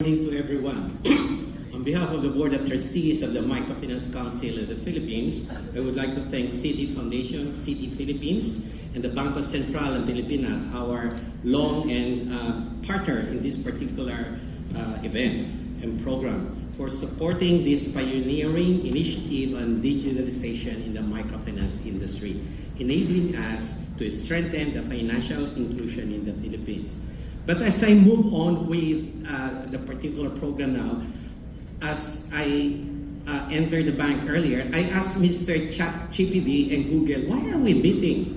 Good morning to everyone. On behalf of the Board of Trustees of the Microfinance Council of the Philippines, I would like to thank Citi Foundation, Citi Philippines, and the Bangko Sentral ng Pilipinas, our long and partner in this particular event and program, for supporting this pioneering initiative on digitalization in the microfinance industry, enabling us to strengthen the financial inclusion in the Philippines. But as I move on with the particular program now, as I entered the bank earlier, I asked Mr. ChatGPT and Google, why are we meeting?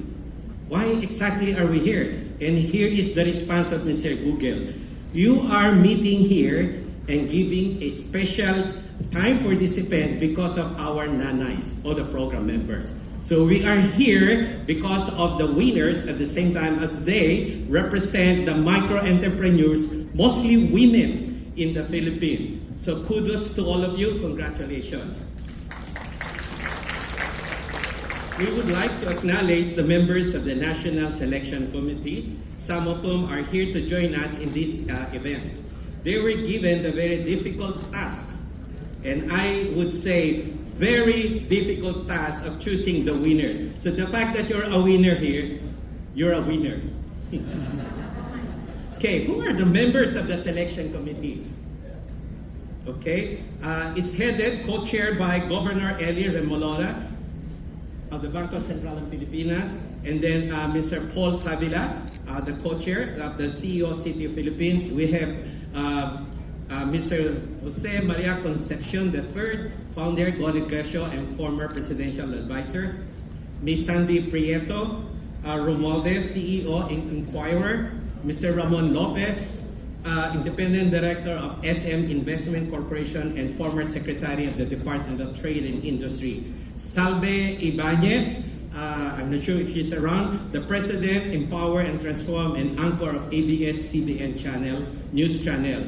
Why exactly are we here? And here is the response of Mr. Google. You are meeting here and giving a special time for this event because of our nanays, or the program members. So we are here because of the winners at the same time as they represent the micro-entrepreneurs, mostly women in the Philippines. So kudos to all of you. Congratulations. We would like to acknowledge the members of the National Selection Committee, some of whom are here to join us in this event. They were given the very difficult task, and I would say very difficult task of choosing the winner. So the fact that you're a winner here, you're a winner. Okay, who are the members of the selection committee? Okay, it's headed, co-chaired by Governor Eli Remolona of the Bangko Sentral ng Pilipinas, and then Mr. Paul Tavila, the co-chair of the CEO of Citi Philippines. We have Mr. Jose Maria Concepcion III, founder, Go Negosyo, and former presidential advisor. Ms. Sandy Prieto Romualdez, CEO, Inquirer. Mr. Ramon Lopez, independent director of SM Investment Corporation and former secretary of the Department of Trade and Industry. Salve Ibanez, I'm not sure if she's around, the president, Empower and Transform, and anchor of ABS-CBN news channel.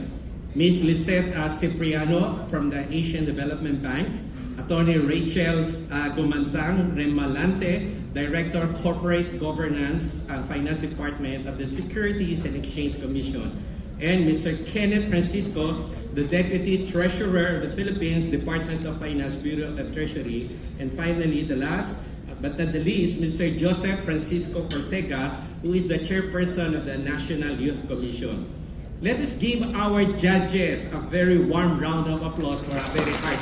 Ms. Lisette Cipriano from the Asian Development Bank. Attorney Rachel Gumantang Remalante, Director of Corporate Governance and Finance Department of the Securities and Exchange Commission. And Mr. Kenneth Francisco, the Deputy Treasurer of the Philippines Department of Finance Bureau of Treasury. And finally, the last but not the least, Mr. Joseph Francisco Ortega, who is the Chairperson of the National Youth Commission. Let us give our judges a very warm round of applause for a very hard.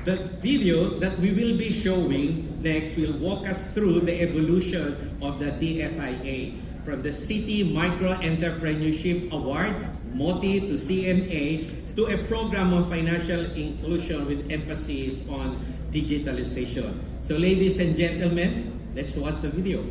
The video that we will be showing next will walk us through the evolution of the DFIA from the Citi Micro Entrepreneurship Award, MOTI, to CMA, to a program on financial inclusion with emphasis on digitalization. So ladies and gentlemen, let's watch the video.